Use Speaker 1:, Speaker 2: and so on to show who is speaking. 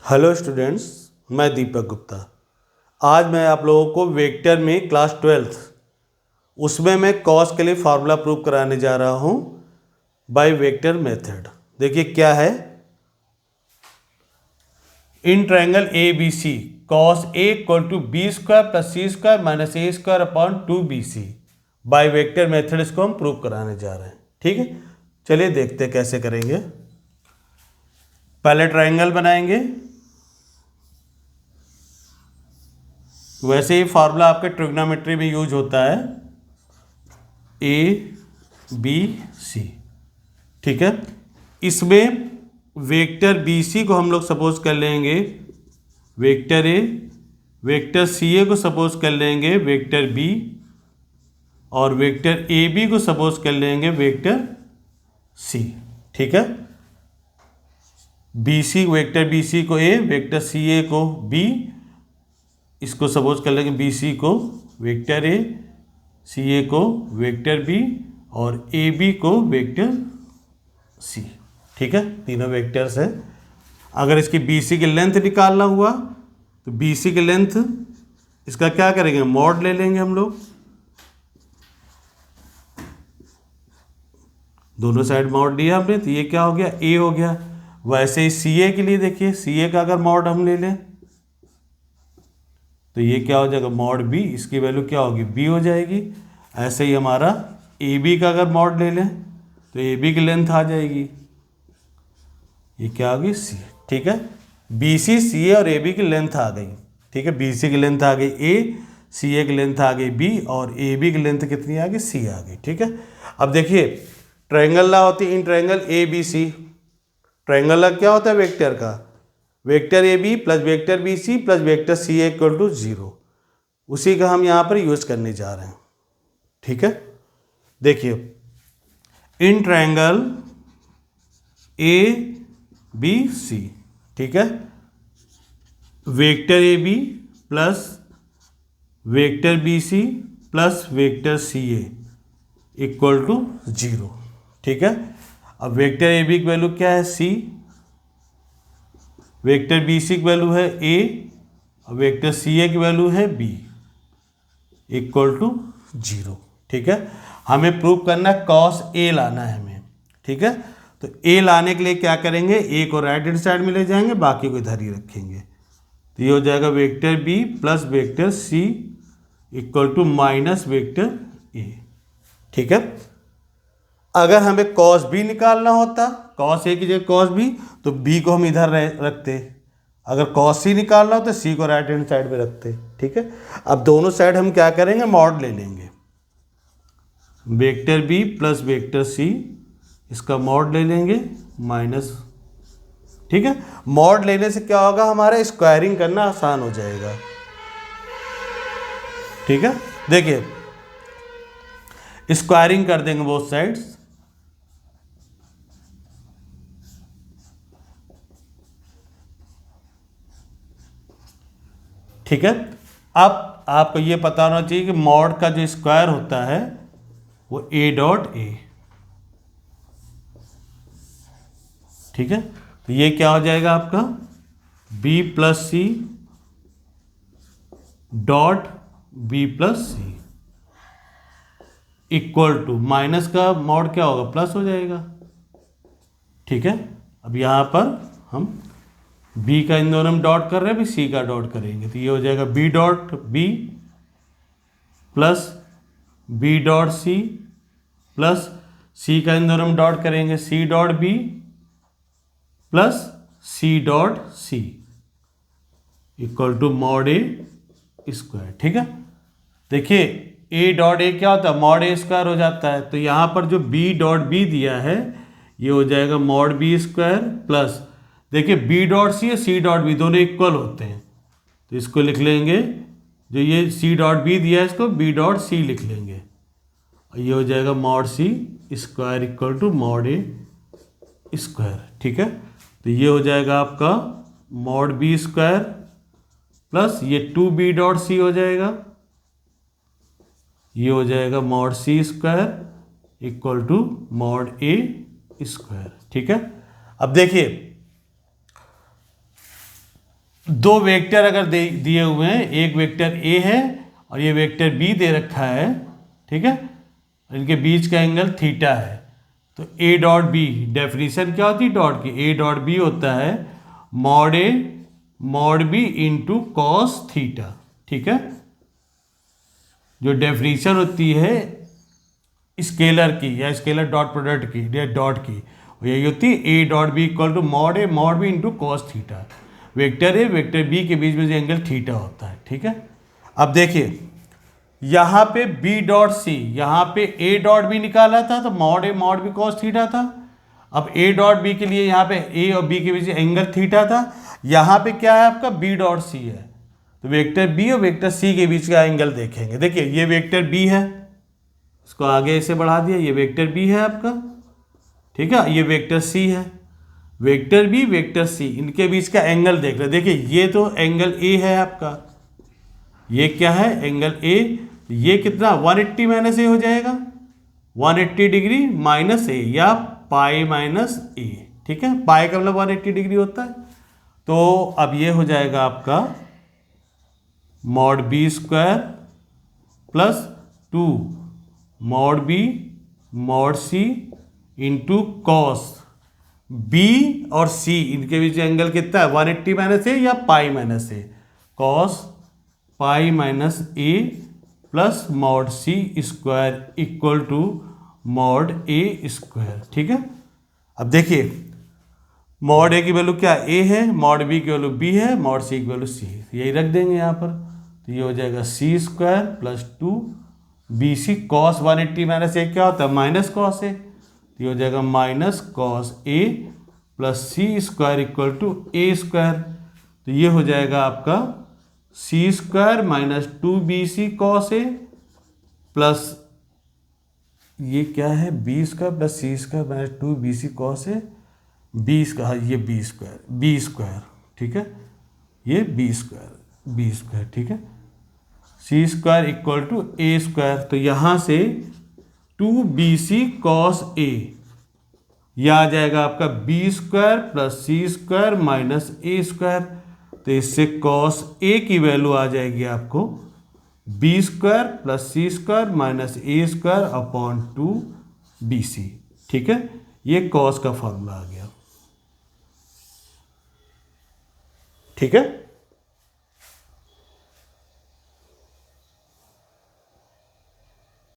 Speaker 1: Hello students, मैं दीपक गुप्ता। आज मैं आप लोगों को वेक्टर में क्लास 12th उसमें मैं कॉस के लिए फार्मूला प्रूव कराने जा रहा हूँ बाय वेक्टर मेथड। देखिए क्या है। In triangle A B C cos A equal to B square plus C square minus A square upon 2bc by vector method इसको हम प्रूव कराने जा रहे हैं। ठीक है, चलिए देखते हैं कैसे करेंगे। पहले ट्रायंगल बनाएंगे। वैसे ही फार्मूला आपके ट्रिग्नोमेट्री में यूज होता है, ए बी सी। ठीक है, इसमें वेक्टर बी सी को हम लोग सपोज कर लेंगे वेक्टर ए, वेक्टर सी ए को सपोज कर लेंगे वेक्टर बी, और वेक्टर ए बी को सपोज कर लेंगे वेक्टर सी। ठीक है, B C vector B C को ए, वेक्टर सी ए को बी, इसको सपोज कर लेंगे बी सी को वेक्टर ए, सी ए को वेक्टर बी और ए बी को वेक्टर सी। ठीक है, तीनों वेक्टर्स हैं। अगर इसकी बी सी की लेंथ निकालना हुआ तो बी सी की लेंथ इसका क्या करेंगे, मॉड ले लेंगे हम लोग। दोनों साइड मॉड लिया हमने तो ये क्या हो गया, ए हो गया। वैसे ही सी ए के लिए देखिए, सी ए का अगर मॉड हम ले लें तो ये क्या हो जाएगा, मॉड बी, इसकी वैल्यू क्या होगी, बी हो जाएगी। ऐसे ही हमारा ए बी का अगर मॉड ले लें तो ए बी की लेंथ आ जाएगी, ये क्या होगी, सी। ठीक है, बी सी, सी ए और ए बी की लेंथ आ गई। ठीक है, बी सी की लेंथ आ गई ए, सी ए की लेंथ आ गई बी, और ए बी की लेंथ कितनी आ गई, सी आ गई। ठीक है, अब देखिए ट्रायंगल ना होती in triangle A B C. Triangle क्या होता है, वेक्टर का, vector A B plus vector B C plus vector C A equal to 0। उसी का हम यहाँ पर यूज करने जा रहे हैं। ठीक है, देखिए इन ट्रायंगल ए बी सी, ठीक है, vector A B plus vector B C plus vector C A equal to 0। ठीक है, अब वेक्टर ए बी की वैल्यू क्या है, सी, वेक्टर बी सी की वैल्यू है ए, और वेक्टर सी ए की वैल्यू है बी इक्वल टू 0। ठीक है, हमें प्रूव करना है कॉस ए लाना है हमें। ठीक है, तो ए लाने के लिए क्या करेंगे, ए को राइट हैंड साइड में ले जाएंगे, बाकी को इधर ही रखेंगे। तो ये हो जाएगा vector B plus vector C equal to minus vector A. ठीक है, अगर हमें कॉस बी निकालना होता, कॉस ए की जगह कॉस बी, तो बी को हम इधर रखते। अगर कॉस सी निकालना हो तो सी को राइट हैंड साइड में रखते। ठीक है, अब दोनों साइड हम क्या करेंगे, मॉड ले लेंगे। Vector B plus vector C, इसका मॉड ले लेंगे माइनस। ठीक है, मॉड लेने से क्या होगा, हमारा स्क्वायरिंग करना आसान हो जाएगा। ठीक है, देखिए स्क्वायरिंग कर देंगे बोथ साइड्स। ठीक है, अब आपको ये पता होना चाहिए कि मॉड का जो स्क्वायर होता है वो ए डॉट ए। ठीक है, तो ये क्या हो जाएगा आपका, B plus C dot B plus C equal to, minus का मॉड क्या होगा, प्लस हो जाएगा। ठीक है, अब यहां पर हम बी का इन दोनों में डॉट कर रहे हैं, भी सी का डॉट करेंगे, तो ये हो जाएगा B dot B plus B dot C plus C का इन दोनों में डॉट करेंगे, C dot B plus C dot C equal to mod A square. ठीक है, देखिए ए डॉट ए क्या होता है, मॉड ए स्क्वायर हो जाता है। तो यहाँ पर जो बी डॉट बी दिया है ये हो जाएगा मॉड बी स्क्वायर प्लस, देखिए बी डॉट सी और सी डॉट बी दोनों इक्वल होते हैं, तो इसको लिख लेंगे, जो ये सी डॉट बी दिया है इसको बी डॉट सी लिख लेंगे, और ये हो जाएगा mod C square equal to mod A square. ठीक है, तो ये हो जाएगा आपका मॉड बी स्क्वायर प्लस ये 2b डॉट सी हो जाएगा, ये हो जाएगा mod C square equal to mod A square. ठीक है, अब देखिए दो वेक्टर अगर दिए हुए हैं, एक वेक्टर ए है और ये वेक्टर बी दे रखा है, ठीक है, इनके बीच का एंगल थीटा है, तो ए डॉट बी, डेफिनेशन क्या होती है डॉट की, ए डॉट बी होता है mod A mod B into cos theta, ठीक है। जो डेफिनेशन होती है स्केलर की या स्केलर डॉट प्रोडक्ट की या डॉट की, यही होती है A dot B equal to mod A mod B into cos theta. Vector A vector B के बीच में जो एंगल थीटा होता है, ठीक है। अब देखिए यहाँ पे बी डॉट सी, यहाँ पे ए डॉट बी निकाला था तो mod A mod B cos theta था। अब ए डॉट बी के लिए यहाँ पे ए और बी के बीच एंगल थीटा था, यहाँ पे क्या है आपका बी डॉट सी है, तो वेक्टर बी और वेक्टर सी के बीच का एंगल देखेंगे। देखिए ये वेक्टर बी है, इसको आगे इसे बढ़ा दिया, ये वेक्टर बी है आपका, ठीक है, ये वेक्टर सी है, वेक्टर बी वेक्टर सी, इनके बीच का एंगल देख रहे। देखिए ये तो एंगल ए है आपका, ये क्या है एंगल ए, ये कितना 180 माइनस ए हो जाएगा, 180 डिग्री माइनस ए या पाई माइनस ए, ठीक है, पाई का मतलब 180 डिग्री होता है। तो अब ये हो जाएगा आपका mod B square plus 2 mod B mod C into cos B और सी, इनके बीच एंगल कितना है 180 माइनस ए या pi minus A, cos pi minus A plus mod C square equal to mod A square, ठीक है। अब देखिए mod ए की वैल्यू क्या ए है, मॉड बी की वैल्यू बी है, मॉड सी की वैल्यू सी है, यही रख देंगे यहाँ पर, तो ये हो जाएगा C square plus 2 B C, cos 180 minus A क्या होता है माइनस कॉस ए, तो ये हो जाएगा minus cos A plus C square equal to A square, तो ये हो जाएगा आपका C square minus 2bc cos A plus ये क्या है B square plus C square minus 2bc cos A, B square, ये बी स्क्वायर, ठीक है, ये बी स्क्वायर, ठीक है, C square equal to A square, तो यहाँ से 2bc कॉस ए, यह आ जाएगा आपका B square plus C square minus A square, तो इससे कॉस ए की वैल्यू आ जाएगी आपको B square plus C square minus A square upon 2bc, ठीक है, ये कॉस का फॉर्मूला आ गया, ठीक है।